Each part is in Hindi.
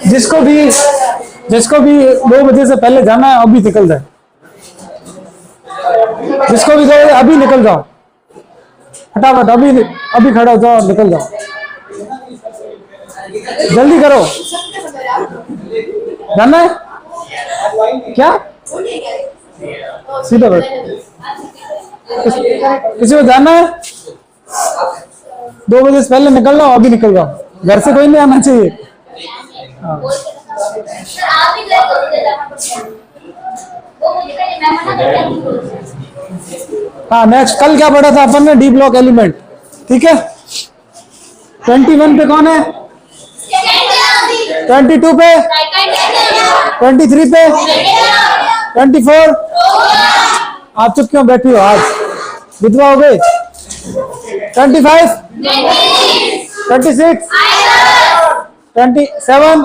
जिसको भी 2 बजे से पहले जाना है अभी निकल जाए। जिसको भी 2 बजे अभी निकल जाओ, फटाफट अभी खड़ा हो जाओ और निकल जाओ, जल्दी करो। जाना है क्या? सीधा बैठ। किसी को जाना है? 2 बजे से पहले निकल जाओ, अभी निकल जाओ, घर से कोई नहीं आना चाहिए। हाँ नेक्स्ट, कल क्या पढ़ा था अपन ने? डी ब्लॉक एलिमेंट, ठीक है। 21 पे कौन है? 22 पे, 23 पे, 24। आप चुप क्यों बैठी हो? आज विधवा हो गई? 25, 26, 27, 28,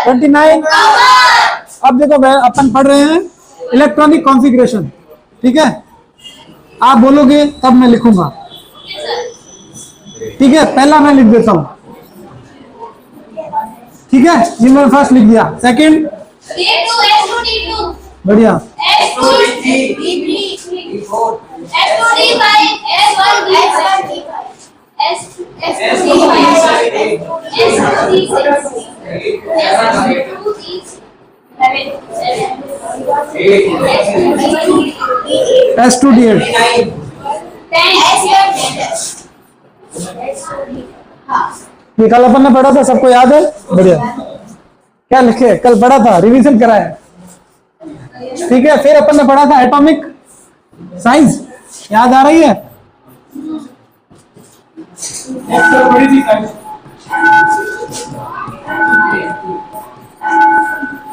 29। अब देखो अपन पढ़ रहे हैं इलेक्ट्रॉनिक कॉन्फ़िगरेशन, ठीक है। आप बोलोगे तब मैं लिखूंगा, ठीक है। पहला मैं लिख देता हूं, ठीक है। ये मैंने फर्स्ट लिख दिया। सेकंड, बढ़िया। S2D8। ये कल अपन ने पढ़ा था, सबको याद है? बढ़िया। क्या लिखे? कल पढ़ा था, रिवीजन कराया, ठीक है। फिर अपन ने पढ़ा था एटॉमिक साइंस, याद आ रही है?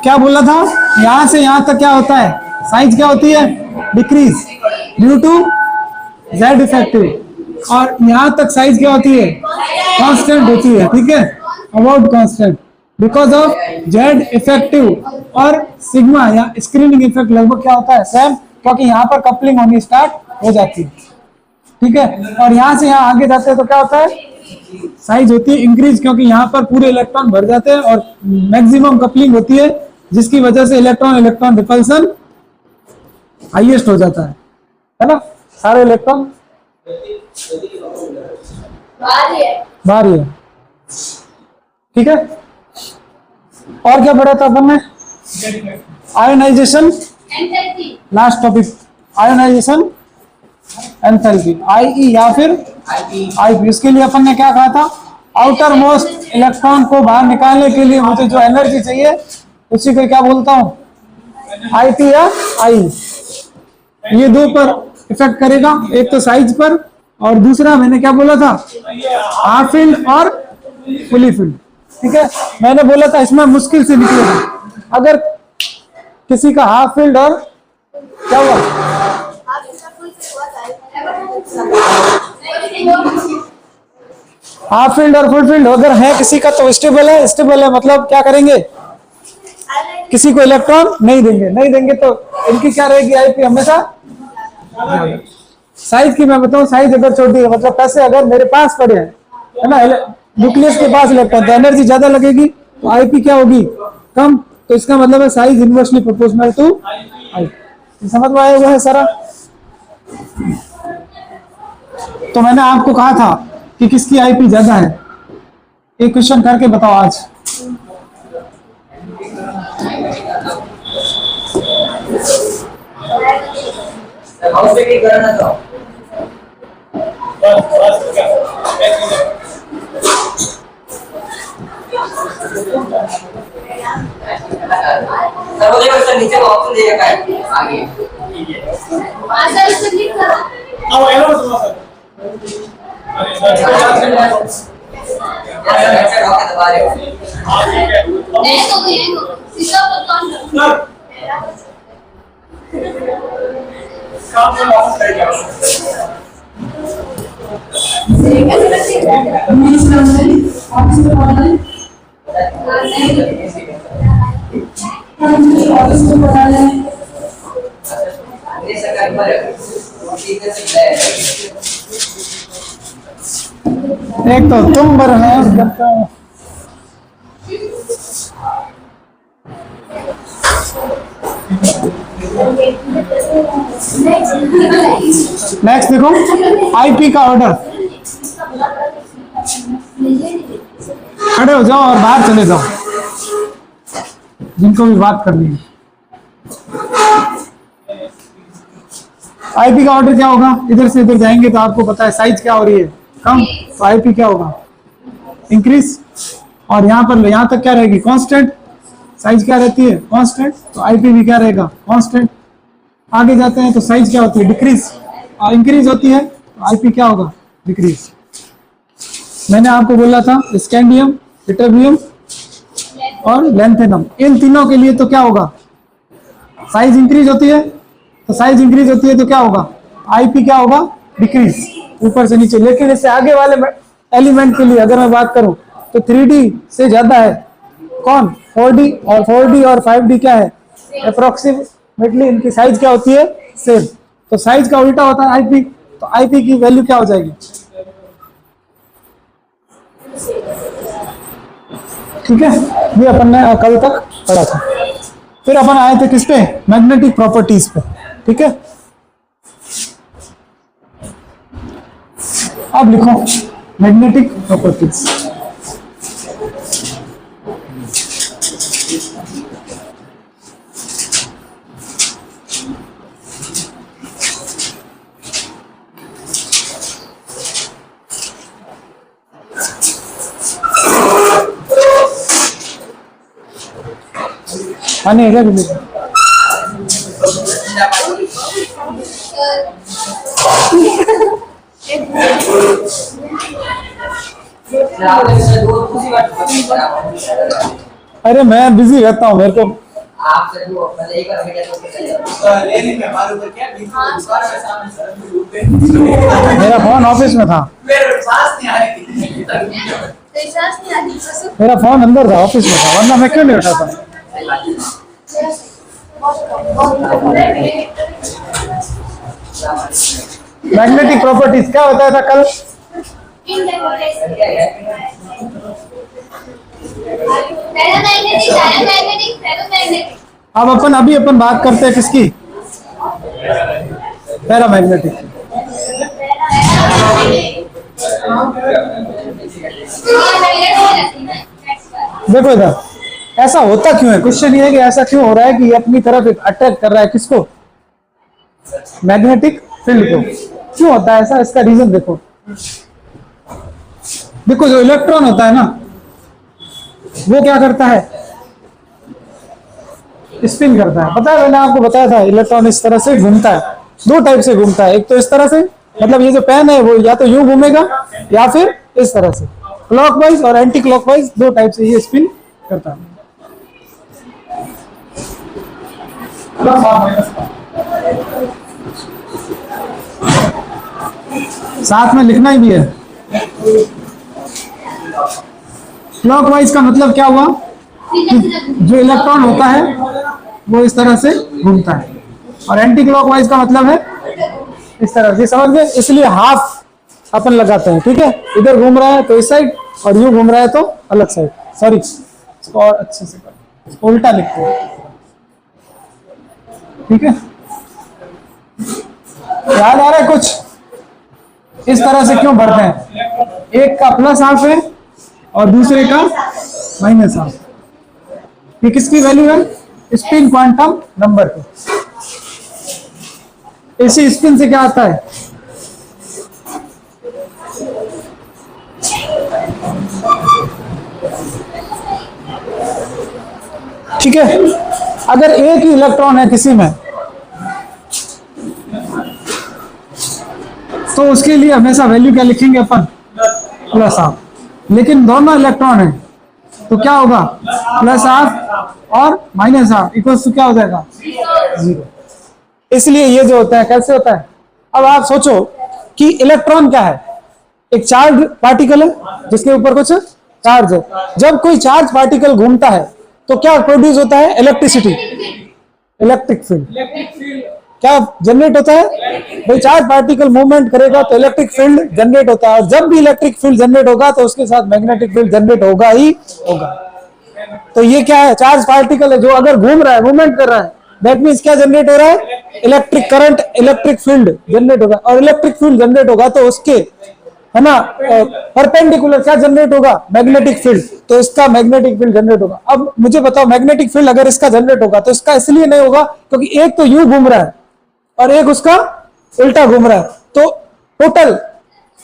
क्या बोला था? यहां से यहां तक क्या होता है? साइज क्या होती है? Decrease due to Z effective. और यहां तक साइज क्या होती है? कांस्टेंट होती है, ठीक है, about constant because of Z effective. और सिग्मा या स्क्रीनिंग इफेक्ट लगभग क्या होता है? सेम, क्योंकि यहाँ पर कपलिंग होनी स्टार्ट हो जाती है, ठीक है। और यहाँ से यहाँ आगे जाते हैं तो क्या होता है? साइज होती है इंक्रीज, क्योंकि यहाँ पर पूरे इलेक्ट्रॉन भर जाते हैं और मैक्सिमम कपलिंग होती है, जिसकी वजह से इलेक्ट्रॉन इलेक्ट्रॉन रिपल्सन हाईएस्ट हो जाता है ना। सारे इलेक्ट्रॉन बाहर ही है, ठीक है। और क्या पढ़ा था अपन ने? Ionisation, last topic, ionisation enthalpy, IE या फिर आईपी। इसके लिए अपन ने क्या कहा था? आउटर मोस्ट इलेक्ट्रॉन को बाहर निकालने के लिए मुझे जो एनर्जी चाहिए उसी को क्या बोलता हूं? आईपी या आई। ये 2 पर इफेक्ट करेगा, एक तो साइज पर और दूसरा मैंने क्या बोला था? हाफ फील्ड और फुली फील्ड, ठीक है। मैंने बोला था इसमें मुश्किल से निकलेगा। अगर किसी का हाफ फील्ड और क्या हुआ? हाफ फील्ड और फुल फील्ड अगर है किसी का तो स्टेबल है। स्टेबल है मतलब क्या करेंगे? किसी को इलेक्ट्रॉन नहीं देंगे तो इनकी क्या रहेगी? आईपी हमेशा। साइज की मैं बताऊं, साइज अगर छोटी है मतलब पैसे अगर मेरे पास पड़े हैं, है ना, न्यूक्लियस के पास इलेक्ट्रॉन, तो एनर्जी ज्यादा लगेगी, तो आईपी क्या होगी? कम। तो इसका मतलब है size inversely proportional to IP. समझ में आया हुआ है सारा? तो मैंने आपको कहा था कि किसकी आईपी ज्यादा है। एक क्वेश्चन करके बताओ आज। नीचे ऑप्शन दे रखा है आगे। सीधे सीधे एक तो तुम बरहस करते हो। नेक्स्ट देखो आईपी का ऑर्डर। खड़े हो जाओ और बाहर चले जाओ जिनको भी बात करनी है। आईपी का ऑर्डर क्या होगा? इधर से इधर जाएंगे तो आपको पता है साइज क्या हो रही है, कम, तो आईपी क्या होगा? इंक्रीज। और यहाँ पर यहाँ तक क्या रहेगी? कांस्टेंट। साइज क्या रहती है? कांस्टेंट। तो आईपी भी क्या रहेगा? कांस्टेंट। आगे जाते हैं तो साइज क्या होती है? डिक्रीज। और इंक्रीज होती है तो आईपी क्या होगा? डिक्रीज। मैंने आपको बोला था स्कैंडियम, इटरबियम और लैंथेनम, इन तीनों के लिए तो क्या होगा? साइज इंक्रीज होती है। तो साइज इंक्रीज होती है तो क्या होगा? आईपी क्या होगा? डिक्रीज, ऊपर से नीचे। लेकिन इससे आगे वाले एलिमेंट के लिए अगर मैं बात करूं तो 3D से ज्यादा है कौन? 4D। और 4D और 5D क्या है? अप्रोक्सीमेटली इनकी साइज क्या होती है? सेम। तो साइज का उल्टा होता है आईपी। तो आईपी की वैल्यू क्या हो जाएगी? ठीक है, ये अपन ने कल तक पढ़ा था। फिर अपन आए थे किस पे? मैग्नेटिक प्रॉपर्टीज पे। ठीक है, अब लिखो मैग्नेटिक प्रॉपर्टीज। हाँ नहीं अरे मैं बिजी रहता हूँ, मेरे को आपसे जो मतलब एक बार मीडिया तो लेने में मालूम है क्या दुकान में सामने सड़क पे मेरा फोन ऑफिस में था। मेरे सांस नहीं आ रही मेरा फोन अंदर था, ऑफिस में था, वरना मैं क्यों नहीं उठाता? मैग्नेटिक प्रॉपर्टीज क्या बताया था कल? अब अपन बात करते हैं किसकी? पैरामैग्नेटिक। देखो इधर, ऐसा होता क्यों है? क्वेश्चन ये है कि ऐसा क्यों हो रहा है कि ये अपनी तरफ अट्रैक्ट कर रहा है किसको? मैग्नेटिक फील्ड को। क्यों होता है ऐसा? इसका रीजन देखो। देखो जो इलेक्ट्रॉन होता है ना, वो क्या करता है? स्पिन करता है। पता है, मैंने आपको बताया था इलेक्ट्रॉन इस तरह से घूमता है। दो टाइप से घूमता है, एक तो इस तरह से, मतलब ये जो पेन है वो या तो यूं घूमेगा या फिर इस तरह से, क्लॉकवाइज और एंटी क्लॉकवाइज, दो टाइप से ये स्पिन करता है। साथ में लिखना ही भी है। क्लॉकवाइज का मतलब क्या हुआ? जो इलेक्ट्रॉन होता है वो इस तरह से घूमता है, और एंटी क्लॉकवाइज का मतलब है इस तरह से। समझ गए? इसलिए हाफ अपन लगाते हैं। ठीक है, इधर घूम रहा है तो इस साइड, और यूं घूम रहा है तो अलग साइड। सॉरी, इसको और अच्छे से कर, उल्टा लिखते हैं। ठीक है, याद आ रहा है कुछ? इस तरह से क्यों बढ़ते हैं? एक का प्लस हाफ है और दूसरे का माइनस हाफ। ये किसकी वैल्यू है? स्पिन क्वांटम नंबर की। इसी स्पिन से क्या आता है? ठीक है, अगर एक ही इलेक्ट्रॉन है किसी में तो उसके लिए हमेशा वैल्यू क्या लिखेंगे अपन? Plus half. लेकिन दोनों इलेक्ट्रॉन है तो क्या होगा? प्लस हाफ और माइनस हाफ इक्वल्स टू क्या हो जाएगा? जीरो। इसलिए ये जो होता है कैसे होता है? अब आप सोचो कि इलेक्ट्रॉन क्या है? एक चार्ज पार्टिकल है जिसके ऊपर कुछ चार्ज है। जब कोई चार्ज पार्टिकल घूमता है तो क्या प्रोड्यूस होता है? Electricity, electric field. क्या जनरेट होता है भाई? चार्ज पार्टिकल मूवमेंट करेगा तो इलेक्ट्रिक फील्ड जनरेट होता है, और जब भी इलेक्ट्रिक फील्ड जनरेट होगा तो उसके साथ मैग्नेटिक फील्ड जनरेट होगा ही होगा। तो ये क्या है? चार्ज पार्टिकल है जो अगर घूम रहा है, मूवमेंट कर रहा है, दैट मीन्स क्या जनरेट हो रहा है? Electric current, electric field generate होगा। और इलेक्ट्रिक फील्ड जनरेट होगा तो उसके, है ना, परपेंडिकुलर क्या जनरेट होगा? Magnetic field. तो इसका मैग्नेटिक फील्ड जनरेट होगा। अब मुझे बताओ, मैग्नेटिक फील्ड अगर इसका जनरेट होगा तो इसका इसलिए नहीं होगा क्योंकि एक तो यूं घूम रहा है और एक उसका उल्टा घूम रहा है। तो टोटल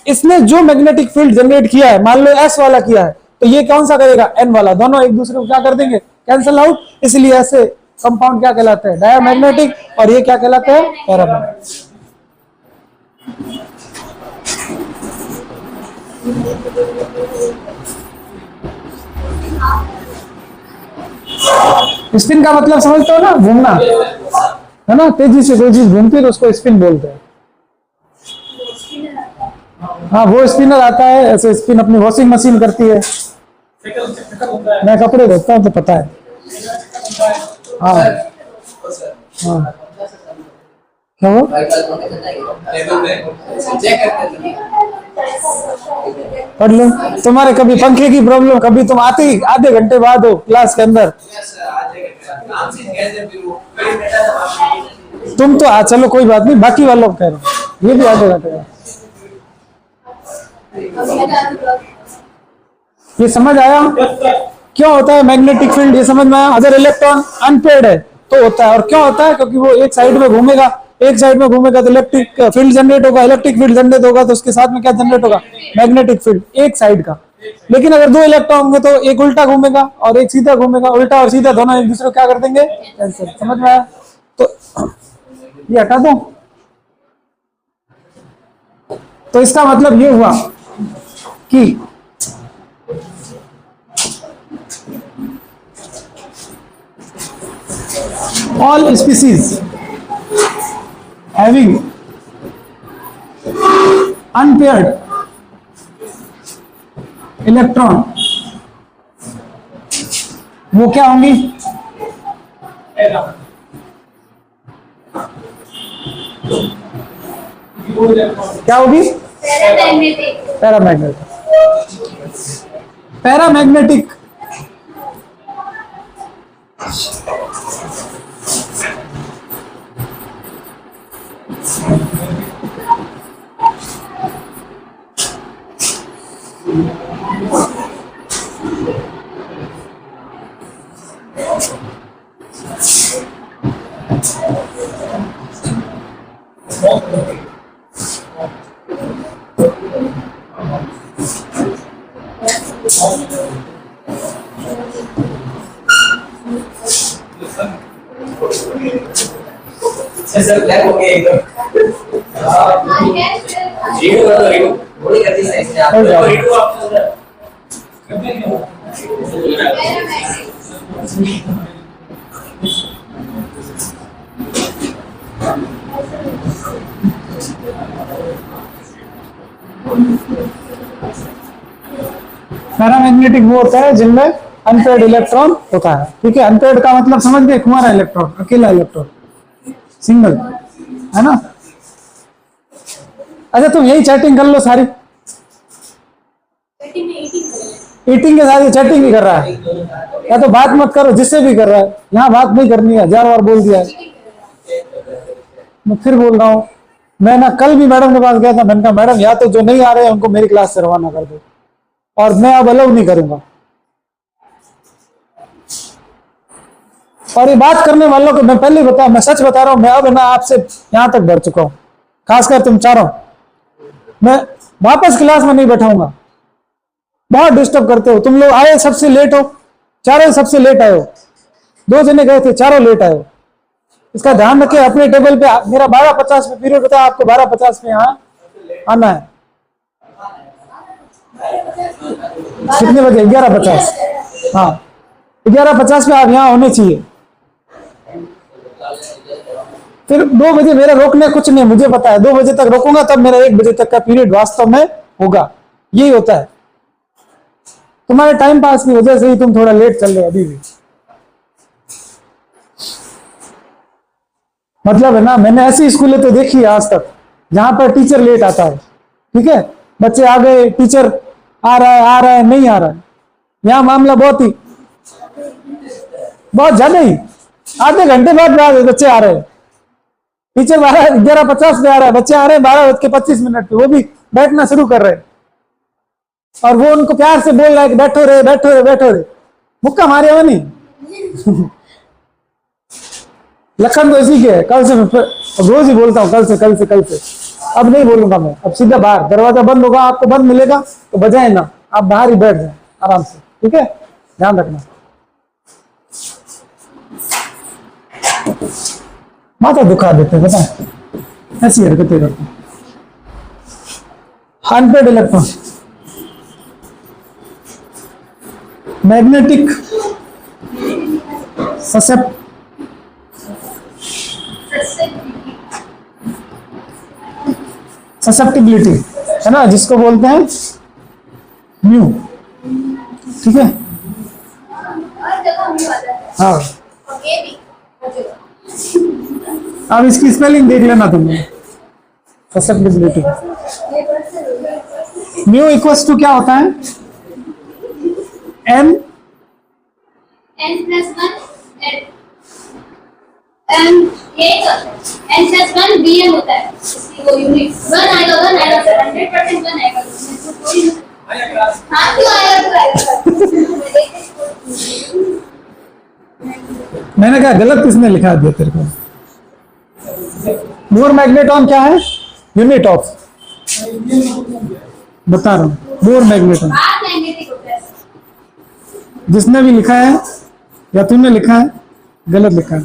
इसने जो मैग्नेटिक फील्ड जनरेट किया है, मान लो एस वाला किया है, तो ये कौन सा करेगा? एन वाला। दोनों एक दूसरे को क्या कर देंगे? Cancel out. इसलिए ऐसे कंपाउंड क्या कहलाते हैं? डायमैग्नेटिक। और ये क्या कहलाते हैं? पैरामैग्नेटिक। स्पिन का मतलब समझते हो ना? घूमना, है ना? तेजी से कोई चीज घूमती है तो उसको स्पिन बोलते हैं। हाँ, वो स्पिनर आता है, ऐसे स्पिन अपनी वॉशिंग मशीन करती है। मैं कपड़े धोता हूँ तो पता है। हाँ हाँ, क्या वो? पढ़ लो। तुम्हारे कभी पंखे की प्रॉब्लम, कभी तुम आते ही आधे घंटे बाद हो क्लास के अंदर। तुम तो चलो कोई बात नहीं, बाकी वालों को कह रहा हूँ, ये भी आधे घंटे बाद। ये समझ आया क्यों होता है मैग्नेटिक फील्ड? ये समझ में आया? अगर इलेक्ट्रॉन अनपेयर्ड है तो होता है। और क्यों होता है? क्योंकि वो एक साइड में घूमेगा, एक साइड में घूमेगा तो इलेक्ट्रिक फील्ड जनरेट होगा। इलेक्ट्रिक फील्ड जनरेट होगा तो उसके साथ में क्या जनरेट होगा? मैग्नेटिक फील्ड, एक साइड का। लेकिन अगर दो इलेक्ट्रॉन होंगे तो एक उल्टा घूमेगा और एक सीधा घूमेगा। उल्टा और सीधा दोनों एक दूसरे को क्या कर देंगे? कैंसिल। समझ में आया? तो ये हटा दो। तो इसका मतलब ये हुआ कि all species having unpaired electron वो क्या होंगी? क्या होगी? पैरामैग्नेटिक। पैरामैग्नेटिक सर ब्लैक हो गया एकदम। रीडू कर दो, रीडू थोड़ी कर दी साइज से आप रीडू आप पैरामैग्नेटिक वो होता है जिनमें अनपेयर्ड इलेक्ट्रॉन होता है। ठीक है, अनपेयर्ड का मतलब समझ गए? कुंवारा इलेक्ट्रॉन, अकेला इलेक्ट्रॉन, सिंगल, है ना? अच्छा, तुम यही चैटिंग कर लो सारी। ईटिंग के साथ ये चैटिंग भी कर रहा है। या तो बात मत करो जिससे भी कर रहा है, यहाँ बात नहीं करनी है, 1000 बार बोल दिया है। मैं फिर बोल रहा हूँ, मैं ना कल भी मैडम के पास गया था, मैंने कहा मैडम या तो जो नहीं आ रहे हैं उनको मेरी क्लास से रवाना कर दो, और मैं अब अलाउ नहीं करूंगा। और ये बात करने वालों को मैं पहले बता, मैं सच बता रहा हूं, मैं अब ना आपसे यहां तक बढ़ चुका हूं, खासकर तुम चारों। मैं वापस क्लास में नहीं बैठाऊंगा, बहुत डिस्टर्ब करते हो तुम लोग। आए सबसे लेट हो, चारों सबसे लेट आए हो। 2 जने गए थे, चारों लेट आए हो। इसका ध्यान रखिए अपने टेबल पे। मेरा 12:50 में पीरियड होता है, आपको 12:50 में यहाँ आना है। कितने बजे? 11:50। हाँ, 11:50 में आप यहाँ होने चाहिए। फिर 2 बजे मेरा रोकने कुछ नहीं, मुझे पता है 2 बजे तक रोकूंगा तब मेरा 1 बजे तक का पीरियड वास्तव में होगा। यही होता है। तुम्हारे टाइम पास की वजह से ही तुम थोड़ा लेट चल रहे हो अभी भी। मतलब है ना, मैंने ऐसी स्कूलें तो देखी है आज तक जहां पर टीचर लेट आता है, ठीक है, बच्चे आ गए, टीचर आ रहा है नहीं आ रहा है। यहाँ मामला बहुत ज्यादा ही, आधे घंटे बाद बच्चे आ रहे हैं, टीचर 11:50 पे आ रहा है, बच्चे आ रहे हैं 12:25 पे, वो भी बैठना शुरू कर रहे हैं और वो उनको प्यार से बोल रहा है कि बैठो रे बैठो रे बैठो रे, मुक्का मारे हुआ नहीं। लखन तो इसी के है, कल से रोज ही बोलता हूँ, कल से अब नहीं बोलूंगा मैं, अब सीधा बाहर, दरवाजा बंद होगा, आपको बंद मिलेगा तो बजाए ना, आप बाहर ही बैठ जाए आराम से, ठीक है, ध्यान रखना। माथा दुखा देते पता है, ऐसी हरकतें करते। अनपेड इलेक्ट्रॉन, मैग्नेटिक ससेप्टिबिलिटी है ना, जिसको बोलते हैं म्यू, ठीक है। हाँ, अब इसकी स्पेलिंग देख लेना तुमने, ससेप्टिबिलिटी। म्यू इक्वल्स टू क्या होता है, n n+1 bm होता है, इसकी वो यूनिट 1 आएगा 100% 1 आएगा, हाँ क्यों आएगा मैंने कहा गलत किसने लिखा दिया तेरे को। मोर मैग्नेटॉन क्या है, यूनिट ऑफ, बता रहा हूँ, मोर मैग्नेटॉन। मैग्नेटिक होता है, जिसने भी लिखा है या तुमने लिखा है गलत लिखा है।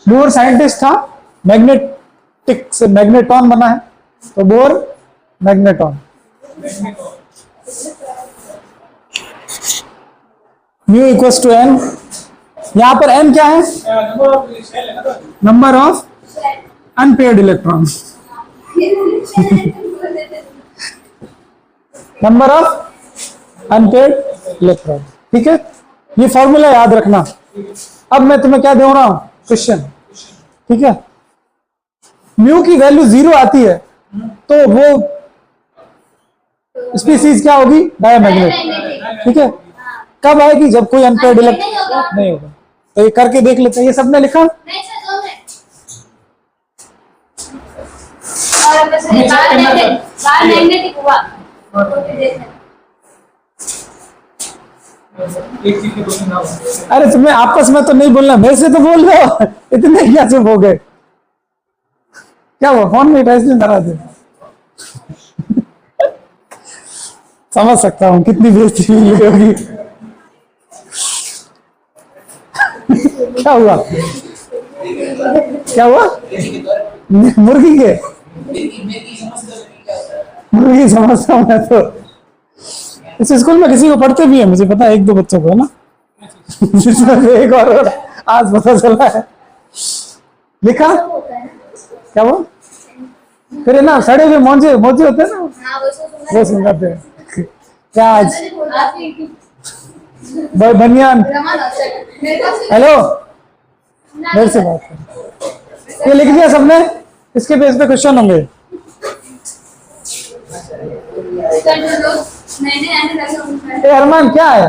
बोर साइंटिस्ट था, मैग्नेटिक से मैग्नेटॉन बना है, तो Bohr magneton. Mu equals to n, यहां पर n क्या है, number of unpaired electron, number of unpaired electron, ठीक है। ये फॉर्मूला याद रखना। अब मैं तुम्हें क्या दे रहा हूं, क्वेश्चन, ठीक है। म्यू की वैल्यू 0 आती है तो वो स्पीसीज क्या होगी, डायमैग्नेट, ठीक है। कब आएगी, जब कोई अनपेयर्ड इलेक्ट्रॉन नहीं होगा। तो ये करके देख लेते हैं, ये सबने लिखा, नहीं सर 2 मिनट, और बस बाहर मैग्नेटिक हुआ तो फिर देखना। अरे तुम्हें आपस में तो नहीं बोलना, मेरे से तो बोल रहे हो, इतने क्या चुप हो गए, क्या हुआ, फोन में इसलिए नाराज है। समझ सकता हूँ कितनी बेइज्जती हुई होगी। क्या हुआ, क्या हुआ, मुर्गी के, मुर्गी समझता हूँ मैं तो। इस स्कूल में किसी को पढ़ते भी है, मुझे पता है, 1-2 बच्चों को है ना, जिसमें से एक और आज पता चला है। लिखा क्या वो, फिर है ना सड़े हुए मोजे होते हैं ना, वो सुनते हैं क्या आज बनियान। हेलो, मेरे से बात कर, ये लिख दिया सबने, इसके बेस पे क्वेश्चन होंगे। ए अरमान क्या है,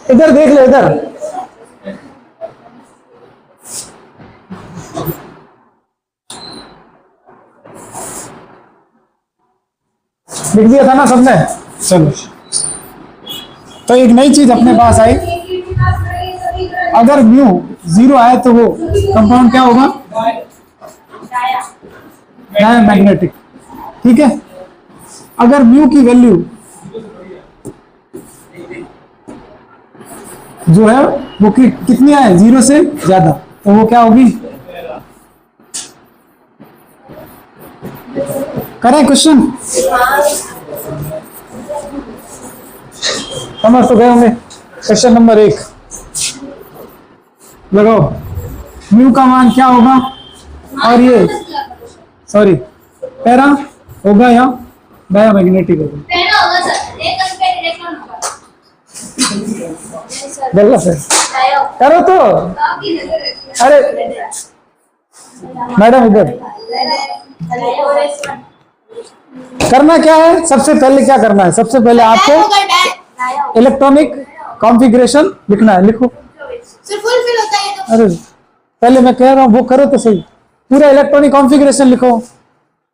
इधर देख ले, इधर लिख दिया था ना सबने, चलो। तो एक नई चीज अपने पास आई, अगर म्यू 0 आए तो वो कंपाउंड क्या होगा, डायमैग्नेटिक, ठीक है। अगर म्यू की वैल्यू जो है वो कितनी आए, 0 से ज्यादा, तो वो क्या होगी, करें क्वेश्चन, समझ तो गए होंगे। क्वेश्चन नंबर 1 लगाओ, म्यू का मान क्या होगा, और ये सॉरी पैरा होगा या डायमैग्नेटिक होगा, पैरा होगा सर, एक अनपेयर्ड इलेक्ट्रॉन इलेक्ट्रॉन होगा। गलत है, करो तो। अरे मैडम इधर करना क्या है, सबसे पहले क्या करना है, सबसे पहले आपको इलेक्ट्रॉनिक कॉन्फ़िगरेशन लिखना है। लिखो। फुलफिल होता है तो अरे पहले मैं कह रहा हूँ वो करो तो सही, पूरा इलेक्ट्रॉनिक कॉन्फ़िगरेशन लिखो।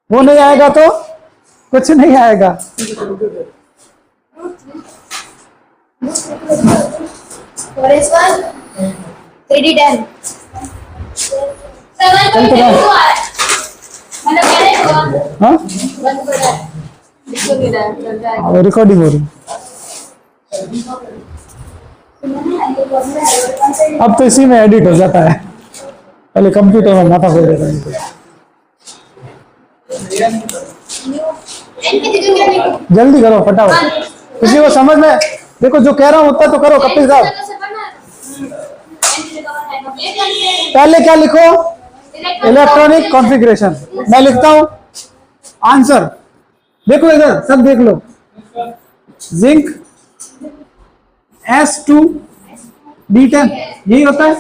वो नहीं आएगा तो कुछ नहीं आएगा। और इस बार 3D10 चल तो जाओ। मतलब क्या है हुआ हाँ बंद कर रहा है इसको भी चल जाएगा। अब रिकॉर्डिंग हो रही, अब तो इसी में एडिट हो जाता है, पहले कंप्यूटर में माथा खोल देता है। जल्दी करो फटाफट, किसी को समझ में, देखो जो कह रहा हूँ उतना तो करो। कपिल साहब पहले क्या लिखो, इलेक्ट्रॉनिक कॉन्फ़िगरेशन। मैं लिखता हूं आंसर, देखो इधर सब देख लो। जिंक S2D10 यही होता है।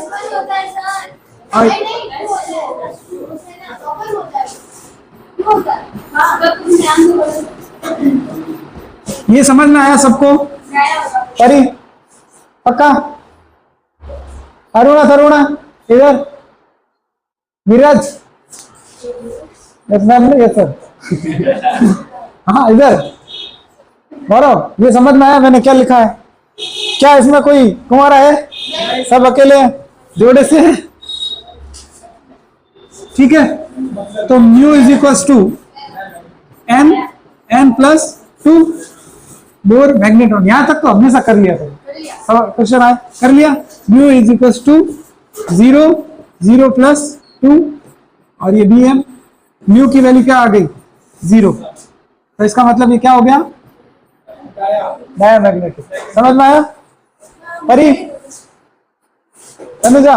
और ये समझ में आया सबको? परी पक्का? अरुणा इधर, नीरज ये सर हाँ इधर गौरव, ये समझ में आया मैंने क्या लिखा है? क्या इसमें कोई कुंवारा है? सब अकेले हैं, जोड़े से हैं, ठीक है। तो mu is equal to n+2 Bohr magnetron. यहां तक तो हमेशा कर लिया था, क्वेश्चन आए कर लिया। म्यू इज इक्वल टू 0 0 + 2 और ये Bm, म्यू की वैल्यू क्या आ गई 0, तो इसका मतलब ये क्या हो गया डायमैग्नेटिक। समझ में आया? परी तनुजा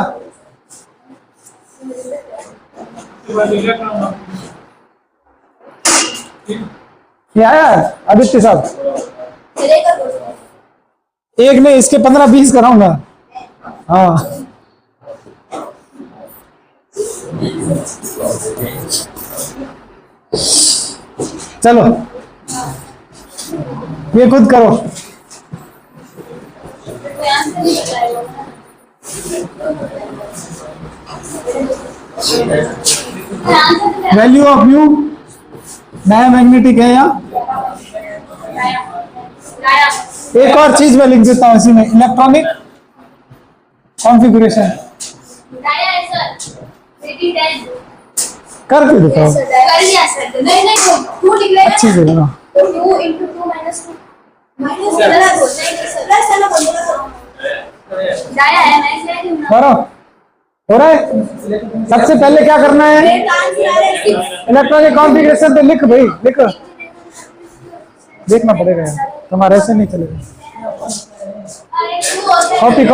ये आया आदित्य साहब? एक नहीं इसके 15-20 कराऊंगा। हाँ चलो ये खुद करो। वैल्यू ऑफ म्यू डायमैग्नेटिक है यहाँ। एक और चीज मैं लिख देता हूँ इसी में, इलेक्ट्रॉनिक कॉन्फ़िगरेशन करके दिखाओ। अच्छी से बना। करो, हो रहा है? सबसे पहले क्या करना है, इलेक्ट्रॉनिक कॉन्फ़िगरेशन तो लिख भाई, लिख। देखना पड़ेगा यार, तुम्हारे ऐसे नहीं चलेगा। कॉपी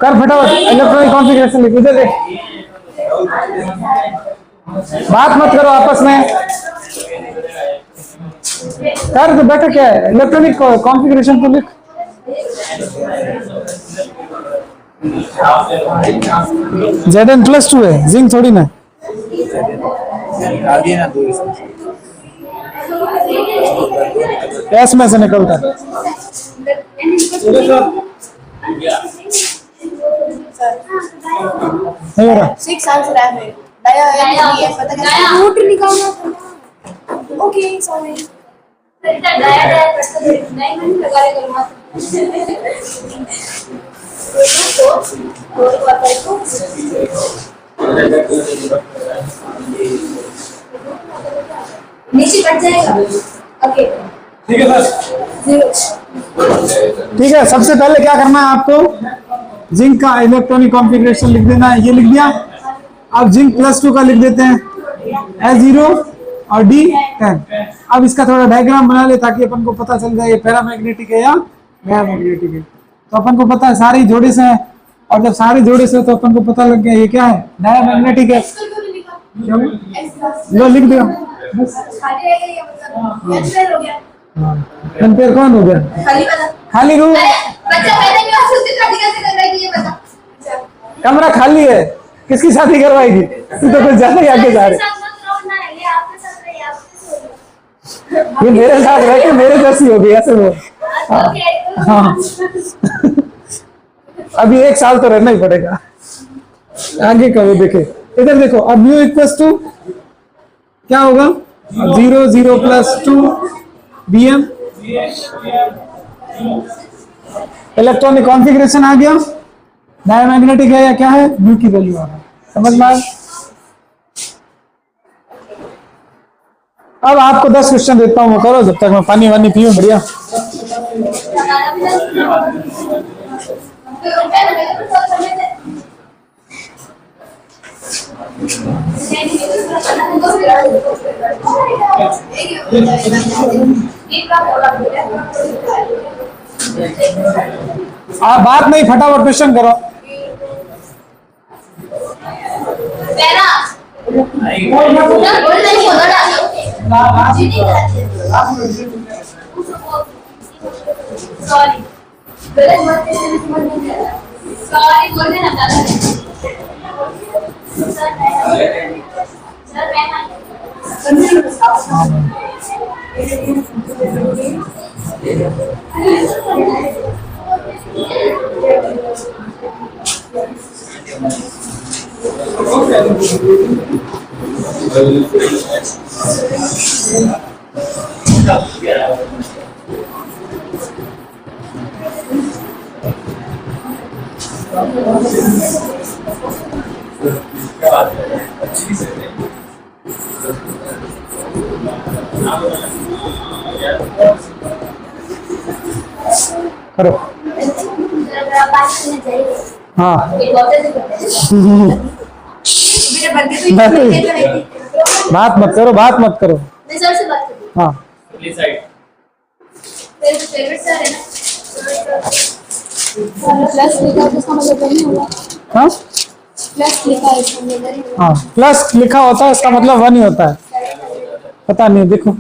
कर फटाफट, इलेक्ट्रॉनिक कॉन्फ़िगरेशन लिख। इधर देख, बात मत करो आपस में, कर तो बेटा क्या है, इलेक्ट्रॉनिक कॉन्फ़िगरेशन तो लिख। Zn+2 है, जिंक थोड़ी ना। एस में से निकलता है। नहीं हो रहा। 6 आंसर है। रूट निकालना। Okay sorry. नीचे कट जाएगा। ओके ठीक है सर। ठीक है, सबसे पहले क्या करना है आपको, जिंक का इलेक्ट्रॉनिक कॉन्फ़िगरेशन लिख देना है। ये लिख दिया। अब जिंक +2 का लिख देते हैं, S0 और D10। अब इसका थोड़ा डायग्राम बना ले ताकि अपन को पता चल जाए ये पैरामैग्नेटिक है या डायमैग्नेटिक है। तो अपन को पता है सारी जोड़े से है, और जब सारे जोड़े से तो अपन को पता लग गया ये क्या है, डायमैग्नेटिक है। क्या हुआ? लो लिख दिया बस। खाली रह गई है मतलब कैंसिल हो गया कंपेयर कौन हो गया? खाली वाला खाली रूम, अरे बच्चा पहले भी आप उसकी शादी कैसे कर रही है ये बता। कमरा खाली है, किसकी शादी करवाएगी? तू तो कुछ ज्यादा ही आगे जा रहे। साथ मत रहो ना, ये आपके साथ रही, आपके साथ रही। ये मेरे साथ रह के मेरे जैसी होगी ऐसे वो। हाँ अभी 1 साल तो रहना ही पड़ेगा, आगे का वो देखे। इधर देखो, अब म्यू इक्वल्स टू क्या होगा? 0 0 प्लस 2 bm। इलेक्ट्रॉनिक कॉन्फ़िगरेशन आ गया, डायमैग्नेटिक है या क्या है, म्यू की वैल्यू आ रहा है। समझ में आया? अब आपको 10 क्वेश्चन देता हूँ, वो करो जब तक मैं पानी वानी पीऊं बढ़िया। आप बात नहीं, फटाफट क्वेश्चन करो। सॉरी सॉरी बोलने ना दादा सर करो। हाँ बात मत करो, बात मत करो। मैं सर से बात करूँ। हाँ फेवरेट सर है ना। प्लस लिखा है तो इसका मतलब नहीं होगा हाँ प्लस लिखा है इसका मतलब हाँ, प्लस लिखा होता है इसका मतलब 1 ही होता है। पता नहीं, देखो